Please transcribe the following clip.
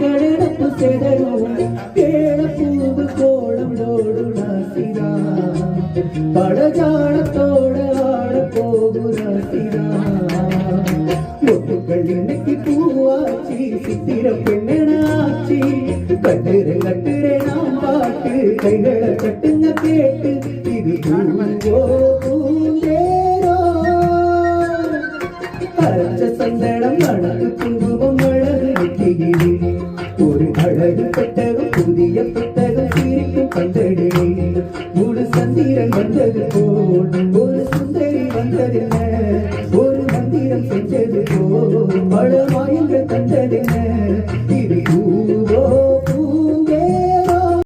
கடப்பு செதறும் கேளப்பூவு கோலம் ஓடுனாசிரா படஜாடத்தோட ஆட போகுறாசிரா மொட்டுக்கள் இன்னைக்கு பூவாச்சி சித்திர பெண்ணாச்சி கட்டுரை கட்டுரை நாம் பாட்டு கைகளை கட்டுங்க கேட்டு இது பூந்தேரோ அரைச்ச சந்தனம் அழகு குங்குமம் அழகு நெற்றியிலே ஒரு அழகு பெட்டகம் புதிய புத்தகம் சிரிக்கும் கண்டடே ஒரு சந்திரன் வந்தது போல் ஒரு சுந்தரி வந்ததென்ன ஒரு மந்திரம் செஞ்சது போல் பல மாயங்கள் கண்டதென்ன